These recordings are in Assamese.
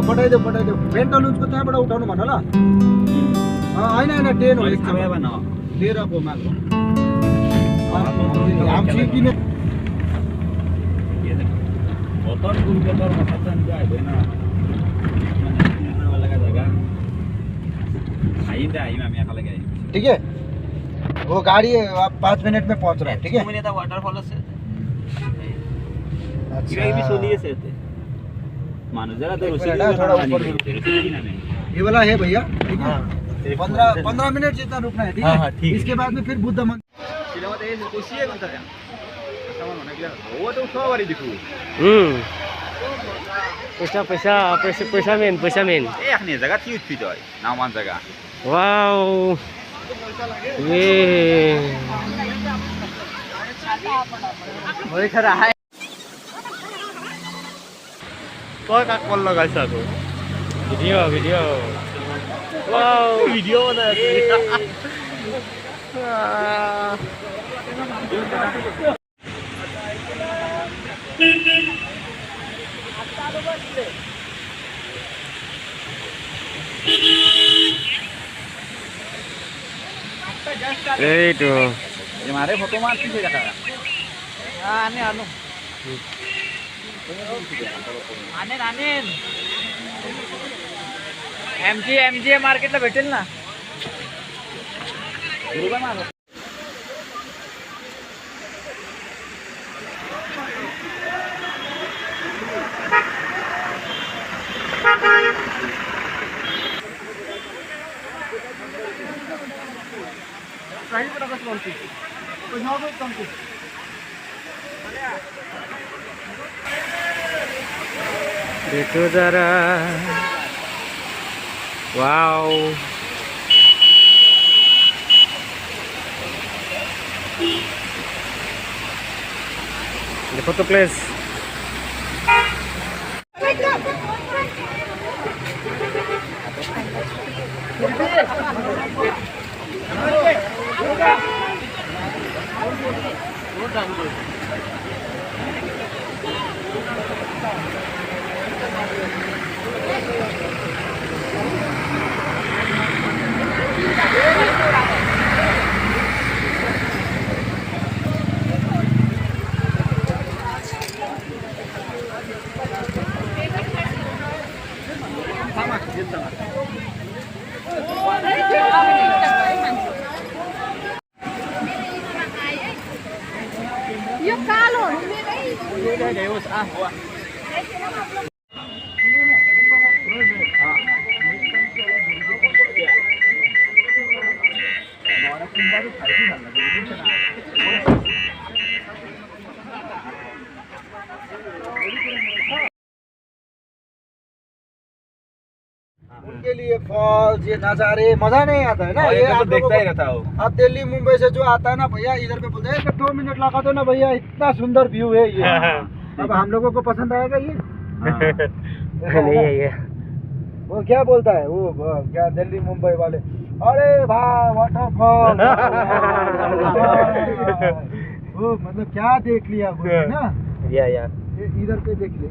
पठाइदेऊ मेन्टेनेन्सको त्यहाँबाट उठाउनु भन ल होइन टेन हो लिएर गो माग आमची किने ठीक है वो गाड़ी आप 5 मिनट में पहुंच रहा है ठीक है वाटरफॉल से अच्छा भी सोनिए से मानो जरा तो थोड़ा ऊपर ये वाला है भैया ठीक है 15 मिनट जितना रुकना है ठीक है इसके बाद में फिर बुद्ध पैसा मेन जगह थी उठी तो नामान जगह वाओ ये वही खरा है तो का कॉल लगाइसा तो वीडियो वाओ वीडियो बना itu हमारे फोटो मार पीछे रखा आने आनो आने एमजी मार्केटला भेटेल ना देखो जरा वाओ the photo place उनके लिए फॉल्स ये नजारे मजा नहीं आता है ना ये तो देखता ही रहता हो अब दिल्ली मुंबई से जो आता है ना भैया इधर पे बोलते हैं 2 मिनट लगा दो ना भैया इतना सुंदर व्यू है ये अब हम लोगों को पसंद आएगा ये नहीं है ये वो क्या बोलता है वो क्या दिल्ली मुंबई वाले अरे भाई वाटरफॉल वो मतलब क्या देख लिया बोले ना या इधर पे देख ले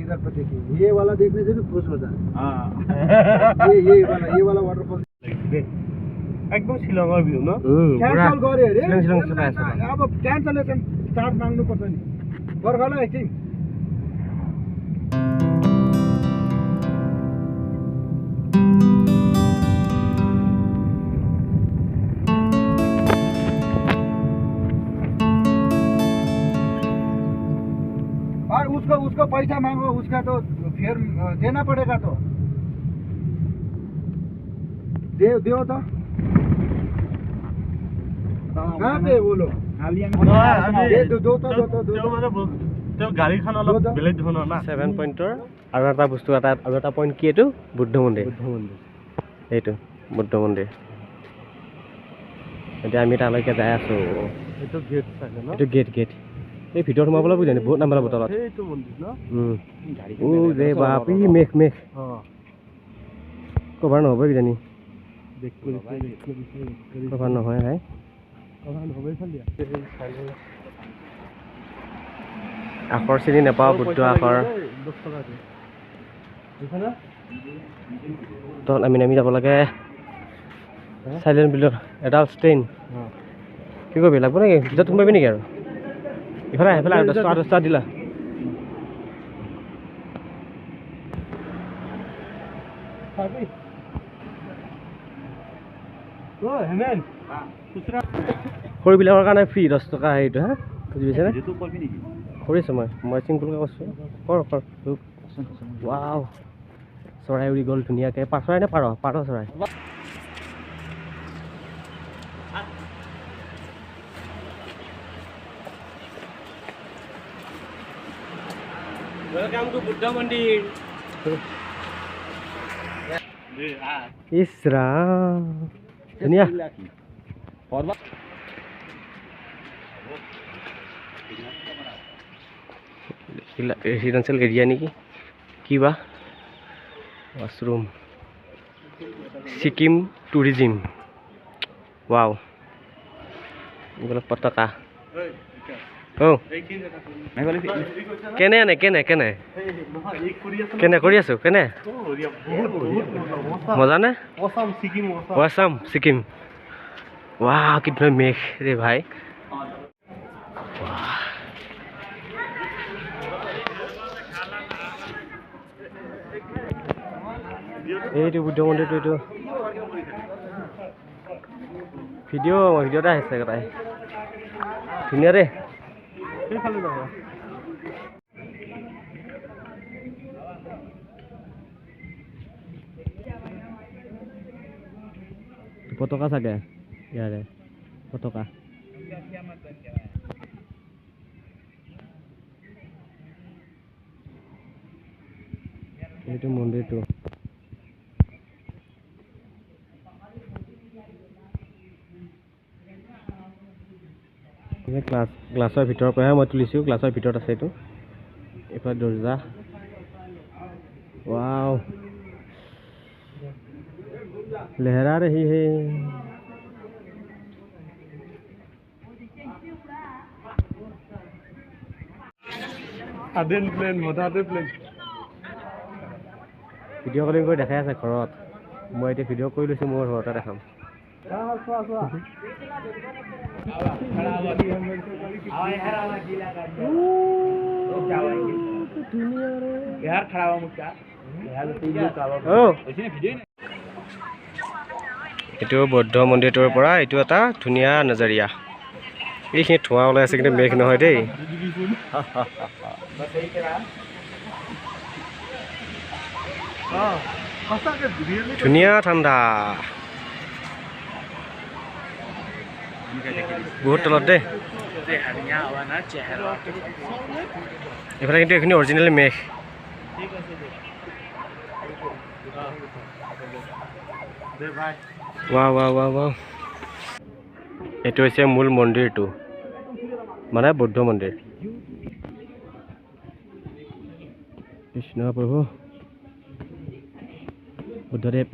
इधर पे देखिए ये वाला देखने से भी खुश हो जाए ये वाला वाटरफॉल एकदम शिलङर भ्यू न क्यान्सल गरे अरे शिलङ सुका छ अब क्यान्सलेसन चार्ज माग्नु पर्छ नि बर्खाला एकछिन उसको पैसा मांगो उसका तो फिर देना पड़ेगा तो दो तो कहाँ पे बोलो तो गाड़ी खान अलग बेलेग धৰণৰ না 7 পইণ্টৰ আৰু এটা বস্তু আৰু এটা পইণ্ট কি এটো বুদ্ধ মন্দিৰ এইটো বুদ্ধ মন্দিৰ এতিয়া আমি তালৈকে যাই আছো এইটো গেট থাকে ন এইটো গেট এই ভিতৰত সোমাবলৈ বুজানি বহুত নাম্বাৰ বটলত এইটো মন্দিৰ ন গাড়ী ও ৰে বাপি মেঘ কভাৰ নহব কিজানি কভাৰ নহয় ভাই কভাৰ নহবই ফালিয়া আখৰ চিনি নাপাওঁ বুদ্ধ আখৰ 10 টকা তখন আমি নামি যাব লাগে সাইলেণ্ট বিলৰ এডাল ষ্টেইন কি কৰিবি লাগব নেকি ভিতৰত সোমাবি নেকি আৰু ইফালে সেইফালে 10 টকা দিলা সৰুবিলাকৰ কাৰণে ফ্ৰী 10 টকা সেইটো হা বুজি পাইছেনে কৰিছোঁ মই চিম্পুলকৈ কৈছোঁ কৰ ৱাও চৰাই উৰি গ'ল ধুনীয়াকৈ চৰাই নে পাৰ চৰাই Welcome to Buddha Mandir. Isra. Ini ya. Gila, residential area nih kiba washroom Sikkim tourism. Wow. Gula pataka. Oh. কেনে কৰি আছো কেনে মজা নে অসাম ছিকিম वाह कितना मेघ रे भाई এইটো বুদ্ধ মন্দিৰটো এইটো ভিডিঅ'টা আহিছে কটাই ধুনীয়া ৰে পতাকা চাগে ইয়াৰে পতাকা এইটো মন্দিৰটো গ্লাছৰ ভিতৰৰ পৰাহে মই তুলিছোঁ গ্লাছৰ ভিতৰত আছে এইটো এইফালে দৰ্জা ৱাও लहरा रही है ভিডিঅ' কলিং কৰি দেখাই আছে ঘৰত মই এতিয়া ভিডিঅ' কৰি লৈছোঁ মোৰ ঘৰতে দেখাম এইটো বৌদ্ধ মন্দিৰটোৰ পৰা এইটো এটা ধুনীয়া নজৰীয়া এইখিনি ধোঁৱা ওলাই আছে কিন্তু মেঘ নহয় দেই ধুনীয়া ঠাণ্ডা বহুত তলত দেই এইফালে কিন্তু এইখিনি অৰিজিনেল মেঘ ৱাও এইটো হৈছে মূল মন্দিৰটো মানে বৌদ্ধ মন্দিৰ কৃষ্ণ প্ৰভু বুদ্ধদেৱ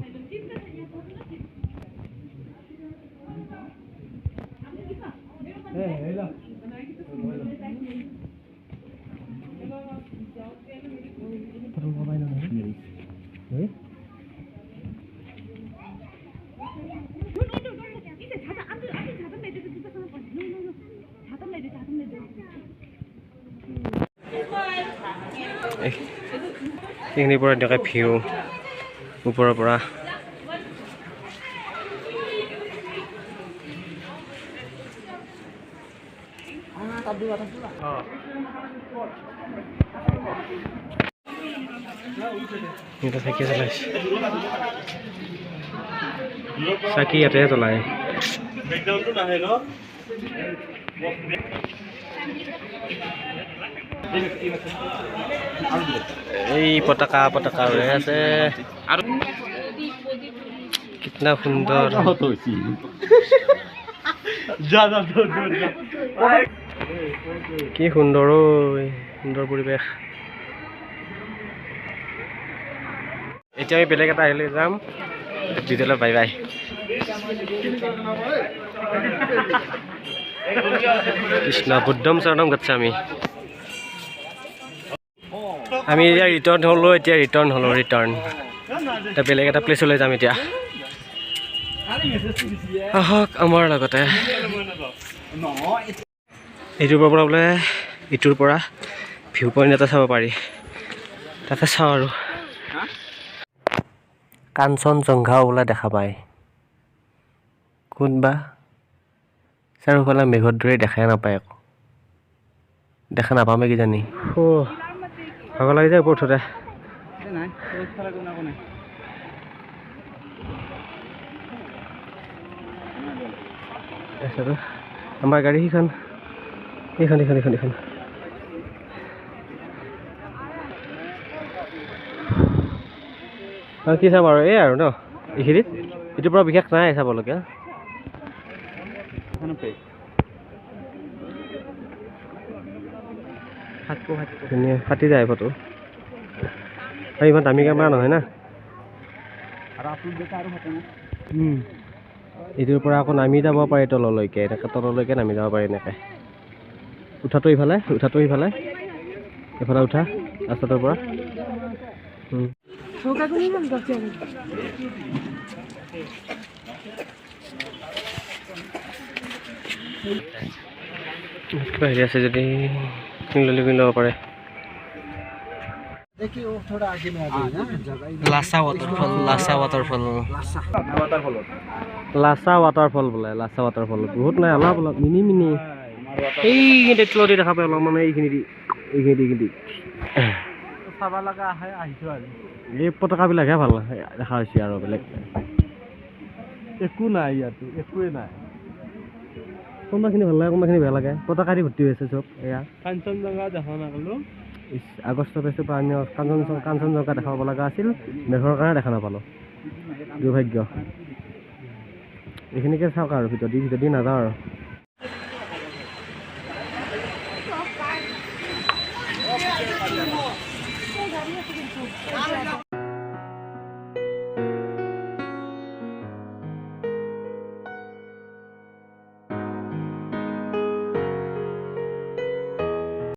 এইখিনিৰ পৰা এনেকৈ ভিউ ওপৰৰ পৰা এটা চাকি জ্বলাইছে চাকি ইয়াতে জ্বলায় এই পতাকা উৰাই আছে কিতনা সুন্দৰ কি সুন্দৰ সুন্দৰ পৰিৱেশ এতিয়া আমি বেলেগ এটা আহিলে যাম বিদ্যালয় বাই বাই কৃষ্ণ বুদ্ধম শৰণম গচ্ছামি আমি এতিয়া ৰিটাৰ্ণ হ'লো ৰিটাৰ্ণ এটা বেলেগ এটা প্লেচলৈ যাম এতিয়া আহক আমাৰ লগতে এইটোৰ পৰা বোলে ইটোৰ পৰা ভিউ পইণ্ট এটা চাব পাৰি তাকে চাওঁ আৰু কাঞ্চনজংঘাও বোলে দেখা পায় কোনবা চাৰিওফালে মেঘৰ দৰে দেখাই নাপায় আকৌ দেখা নাপামে কিজানি ভাগৰ লাগি যায় ওপৰত উঠোতে আমাৰ গাড়ী এইখন কি চাম আৰু এই আৰু ন এইখিনিত এইটোৰ পৰা বিশেষ নাই চাবলগীয়া ধুনীয়া ফাটি যায় ফটো আৰু ইমান দামী কেমেৰা নহয় না এইটোৰ পৰা আকৌ নামি যাব পাৰি তললৈকে এনেকৈ তললৈকে নামি যাব পাৰি এনেকৈ উঠাটো ইফালে এইফালে উঠা ৰাস্তাটোৰ পৰা কিবা হেৰি আছে যদি কিনি ল'ব পাৰে देखिए वो थोड़ा आगे में आ गई ना जगह লাচা ৱাটাৰফল বোলে লাচা ৱাটাৰফল বহুত নাই অলপ মিনি এইখিনিতে তলতে দেখা পাই অলপ মানে এইখিনি চাব লগা আহিছোঁ আৰু এই পতাকাবিলাকহে ভাল দেখা হৈছে আৰু বেলেগ একো নাই ইয়াতো একোৱে নাই কোনোবাখিনি ভাল লাগে কোনোবাখিনি বেয়া লাগে পতাকাৰি ভৰ্তি হৈছে চব এয়া কাঞ্চনজংঘা দেখা নাপালো আগষ্ট বেচটোৰ পৰা আমি কাঞ্চনজংঘা দেখাব লগা আছিল মেঘৰ কাৰণে দেখা নাপালোঁ দুৰ্ভাগ্য এইখিনিকে চাওক আৰু ভিতৰত নাযাওঁ আৰু